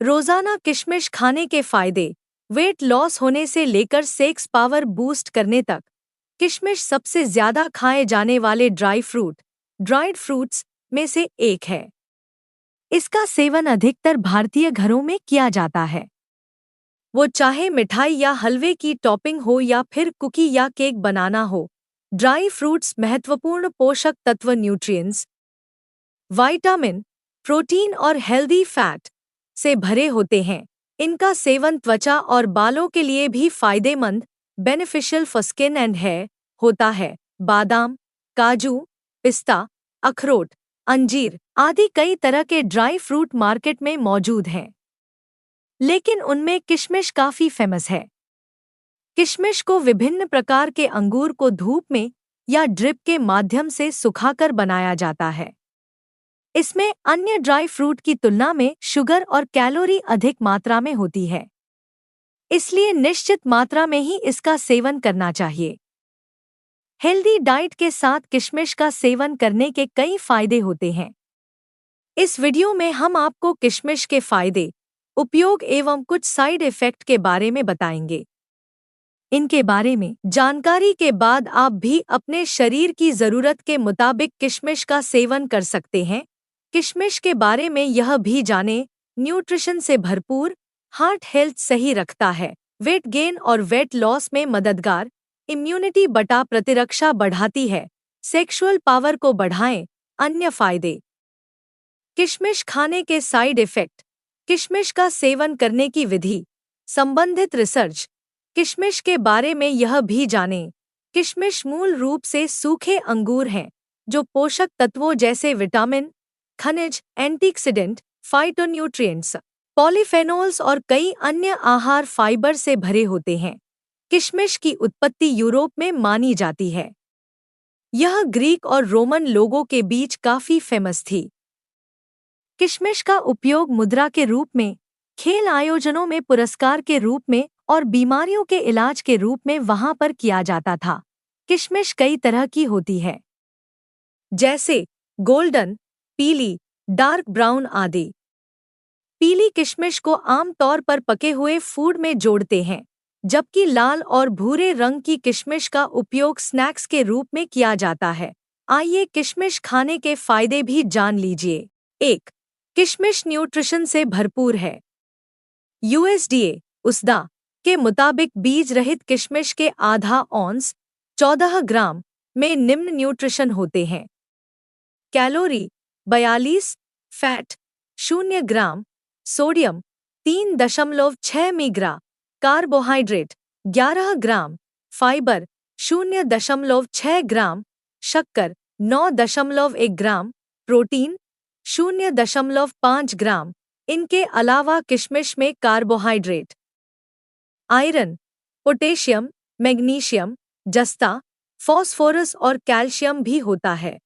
रोजाना किशमिश खाने के फायदे, वेट लॉस होने से लेकर सेक्स पावर बूस्ट करने तक। किशमिश सबसे ज्यादा खाए जाने वाले ड्राइड फ्रूट्स में से एक है। इसका सेवन अधिकतर भारतीय घरों में किया जाता है, वो चाहे मिठाई या हलवे की टॉपिंग हो या फिर कुकी या केक बनाना हो। ड्राई फ्रूट्स महत्वपूर्ण पोषक तत्व न्यूट्रिएंट्स, विटामिन, प्रोटीन और हेल्दी फैट से भरे होते हैं। इनका सेवन त्वचा और बालों के लिए भी फायदेमंद, beneficial for skin and hair होता है। बादाम, काजू, पिस्ता, अखरोट, अंजीर आदि कई तरह के ड्राई फ्रूट मार्केट में मौजूद हैं, लेकिन उनमें किशमिश काफी फेमस है। किशमिश को विभिन्न प्रकार के अंगूर को धूप में या ड्रिप के माध्यम से सुखाकर बनाया जाता है। इसमें अन्य ड्राई फ्रूट की तुलना में शुगर और कैलोरी अधिक मात्रा में होती है, इसलिए निश्चित मात्रा में ही इसका सेवन करना चाहिए। हेल्दी डाइट के साथ किशमिश का सेवन करने के कई फायदे होते हैं। इस वीडियो में हम आपको किशमिश के फायदे, उपयोग एवं कुछ साइड इफेक्ट के बारे में बताएंगे। इनके बारे में जानकारी के बाद आप भी अपने शरीर की जरूरत के मुताबिक किशमिश का सेवन कर सकते हैं। किशमिश के बारे में यह भी जानें, न्यूट्रिशन से भरपूर, हार्ट हेल्थ सही रखता है, वेट गेन और वेट लॉस में मददगार, इम्यूनिटी बटा प्रतिरक्षा बढ़ाती है, सेक्सुअल पावर को बढ़ाएं। अन्य फायदे। किशमिश खाने के साइड इफेक्ट, किशमिश का सेवन करने की विधि, संबंधित रिसर्च। किशमिश के बारे में यह भी जानें, किशमिश मूल रूप से सूखे अंगूर हैं जो पोषक तत्वों जैसे विटामिन, खनिज, एंटीऑक्सीडेंट, फाइटोन्यूट्रिएंट्स, पॉलीफेनोल्स और कई अन्य आहार फाइबर से भरे होते हैं। किशमिश की उत्पत्ति यूरोप में मानी जाती है। यह ग्रीक और रोमन लोगों के बीच काफी फेमस थी। किशमिश का उपयोग मुद्रा के रूप में, खेल आयोजनों में पुरस्कार के रूप में और बीमारियों के इलाज के रूप में वहां पर किया जाता था। किशमिश कई तरह की होती है, जैसे गोल्डन, पीली, डार्क ब्राउन आदि। पीली किशमिश को आमतौर पर पके हुए फूड में जोड़ते हैं, जबकि लाल और भूरे रंग की किशमिश का उपयोग स्नैक्स के रूप में किया जाता है। आइए किशमिश खाने के फायदे भी जान लीजिए। 1. किशमिश न्यूट्रिशन से भरपूर है। USDA USDA के मुताबिक बीज रहित किशमिश के आधा औंस 14 ग्राम में निम्न न्यूट्रिशन होते हैं। कैलोरी 42, फैट 0 ग्राम, सोडियम 3.6 मिलीग्राम, कार्बोहाइड्रेट 11 ग्राम, फाइबर 0.6 ग्राम, शक्कर 9.1 ग्राम, प्रोटीन 0.5 ग्राम। इनके अलावा किशमिश में कार्बोहाइड्रेट, आयरन, पोटेशियम, मैग्नीशियम, जस्ता, फॉस्फोरस और कैल्शियम भी होता है।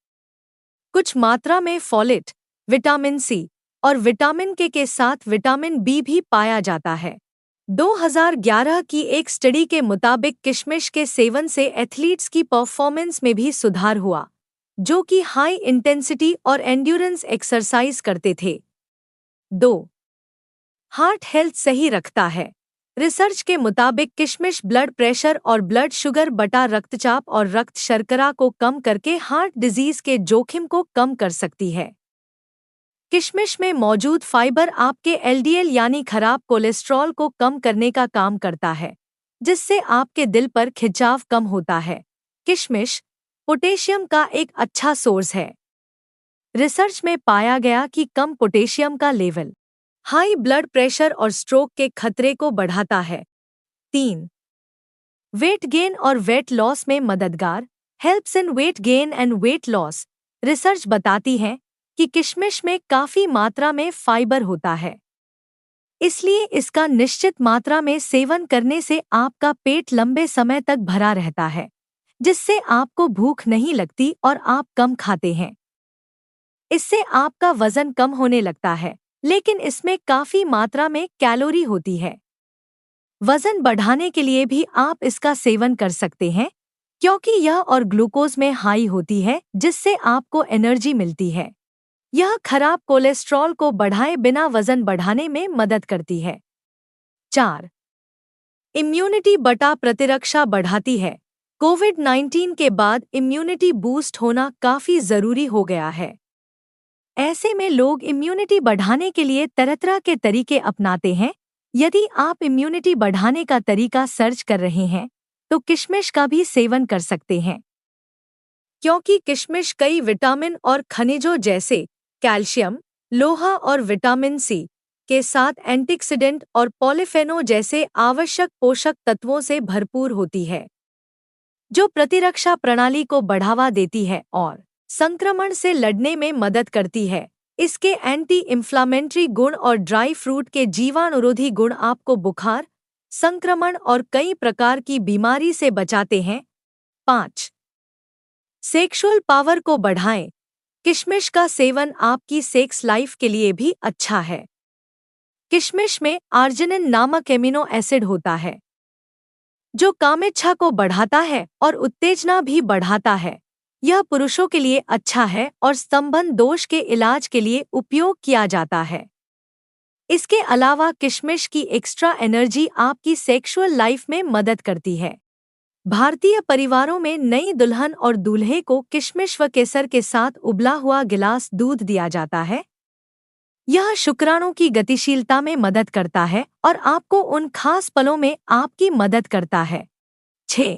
कुछ मात्रा में फोलेट, विटामिन सी और विटामिन के साथ विटामिन बी भी पाया जाता है। 2011 की एक स्टडी के मुताबिक किशमिश के सेवन से एथलीट्स की परफॉर्मेंस में भी सुधार हुआ, जो कि हाई इंटेंसिटी और एंड्योरेंस एक्सरसाइज करते थे। 2. हार्ट हेल्थ सही रखता है। रिसर्च के मुताबिक किशमिश ब्लड प्रेशर और ब्लड शुगर बटा रक्तचाप और रक्त शर्करा को कम करके हार्ट डिजीज के जोखिम को कम कर सकती है। किशमिश में मौजूद फाइबर आपके LDL यानी खराब कोलेस्ट्रॉल को कम करने का काम करता है, जिससे आपके दिल पर खिंचाव कम होता है। किशमिश पोटेशियम का एक अच्छा सोर्स है। रिसर्च में पाया गया कि कम पोटेशियम का लेवल हाई ब्लड प्रेशर और स्ट्रोक के खतरे को बढ़ाता है। 3. वेट गेन और वेट लॉस में मददगार, helps in weight gain and weight loss. Research बताती है कि किशमिश में काफी मात्रा में फाइबर होता है, इसलिए इसका निश्चित मात्रा में सेवन करने से आपका पेट लंबे समय तक भरा रहता है, जिससे आपको भूख नहीं लगती और आप कम खाते हैं। इससे आपका वजन कम होने लगता है, लेकिन इसमें काफी मात्रा में कैलोरी होती है। वजन बढ़ाने के लिए भी आप इसका सेवन कर सकते हैं, क्योंकि यह और ग्लूकोज में हाई होती है, जिससे आपको एनर्जी मिलती है। यह खराब कोलेस्ट्रॉल को बढ़ाए बिना वजन बढ़ाने में मदद करती है। 4. इम्यूनिटी बटा प्रतिरक्षा बढ़ाती है। कोविड-19 के बाद इम्यूनिटी बूस्ट होना काफी जरूरी हो गया है। ऐसे में लोग इम्यूनिटी बढ़ाने के लिए तरह-तरह के तरीके अपनाते हैं। यदि आप इम्यूनिटी बढ़ाने का तरीका सर्च कर रहे हैं, तो किशमिश का भी सेवन कर सकते हैं, क्योंकि किशमिश कई विटामिन और खनिजों जैसे कैल्शियम, लोहा और विटामिन सी के साथ एंटीऑक्सीडेंट और पॉलीफेनोल जैसे आवश्यक पोषक तत्वों से भरपूर होती है, जो प्रतिरक्षा प्रणाली को बढ़ावा देती है और संक्रमण से लड़ने में मदद करती है। इसके एंटी इंफ्लामेटरी गुण और ड्राई फ्रूट के जीवाणुरोधी गुण आपको बुखार, संक्रमण और कई प्रकार की बीमारी से बचाते हैं। 5. सेक्सुअल पावर को बढ़ाएं। किशमिश का सेवन आपकी सेक्स लाइफ के लिए भी अच्छा है। किशमिश में आर्जिनिन नामक एमिनो एसिड होता है, जो कामेच्छा को बढ़ाता है और उत्तेजना भी बढ़ाता है। यह पुरुषों के लिए अच्छा है और स्तंभन दोष के इलाज के लिए उपयोग किया जाता है। इसके अलावा किशमिश की एक्स्ट्रा एनर्जी आपकी सेक्सुअल लाइफ में मदद करती है। भारतीय परिवारों में नई दुल्हन और दूल्हे को किशमिश व केसर के साथ उबला हुआ गिलास दूध दिया जाता है। यह शुक्राणु की गतिशीलता में मदद करता है और आपको उन खास पलों में आपकी मदद करता है। 6.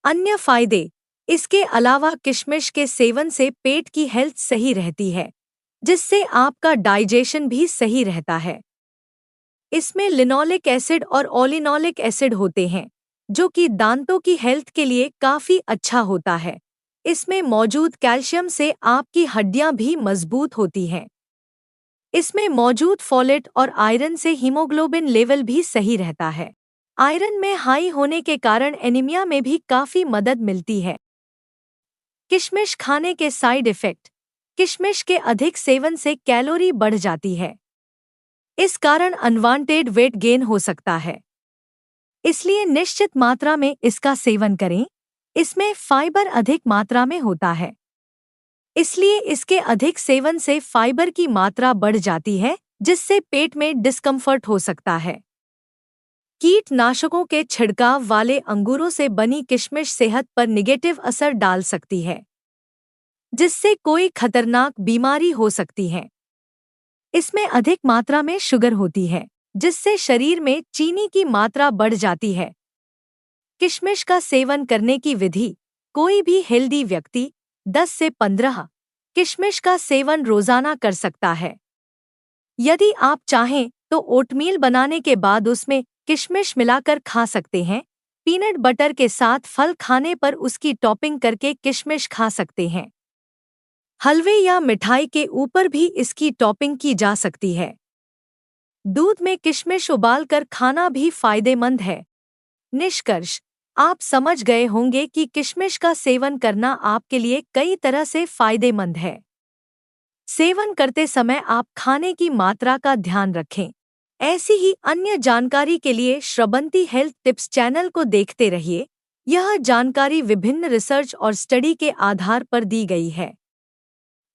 अन्य फायदे। इसके अलावा किशमिश के सेवन से पेट की हेल्थ सही रहती है, जिससे आपका डाइजेशन भी सही रहता है। इसमें लिनोलिक एसिड और ओलिनोलिक एसिड होते हैं, जो कि दांतों की हेल्थ के लिए काफी अच्छा होता है। इसमें मौजूद कैल्शियम से आपकी हड्डियां भी मजबूत होती हैं। इसमें मौजूद फोलेट और आयरन से हीमोग्लोबिन लेवल भी सही रहता है। आयरन में हाई होने के कारण एनीमिया में भी काफी मदद मिलती है। किशमिश खाने के साइड इफेक्ट। किशमिश के अधिक सेवन से कैलोरी बढ़ जाती है। इस कारण अनवांटेड वेट गेन हो सकता है, इसलिए निश्चित मात्रा में इसका सेवन करें। इसमें फाइबर अधिक मात्रा में होता है, इसलिए इसके अधिक सेवन से फाइबर की मात्रा बढ़ जाती है, जिससे पेट में डिस्कम्फर्ट हो सकता है। कीटनाशकों के छिड़काव वाले अंगूरों से बनी किशमिश सेहत पर निगेटिव असर डाल सकती है, जिससे कोई खतरनाक बीमारी हो सकती है। इसमें अधिक मात्रा में शुगर होती है, जिससे शरीर में चीनी की मात्रा बढ़ जाती है। किशमिश का सेवन करने की विधि। कोई भी हेल्दी व्यक्ति 10 से 15 किशमिश का सेवन रोजाना कर सकता है। यदि आप चाहें तो ओटमील बनाने के बाद उसमें किशमिश मिलाकर खा सकते हैं। पीनट बटर के साथ फल खाने पर उसकी टॉपिंग करके किशमिश खा सकते हैं। हलवे या मिठाई के ऊपर भी इसकी टॉपिंग की जा सकती है। दूध में किशमिश उबालकर खाना भी फायदेमंद है। निष्कर्ष। आप समझ गए होंगे कि किशमिश का सेवन करना आपके लिए कई तरह से फायदेमंद है। सेवन करते समय आप खाने की मात्रा का ध्यान रखें। ऐसी ही अन्य जानकारी के लिए श्रबंती हेल्थ टिप्स चैनल को देखते रहिए। यह जानकारी विभिन्न रिसर्च और स्टडी के आधार पर दी गई है।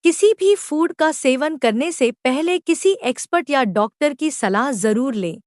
किसी भी फूड का सेवन करने से पहले किसी एक्सपर्ट या डॉक्टर की सलाह जरूर लें।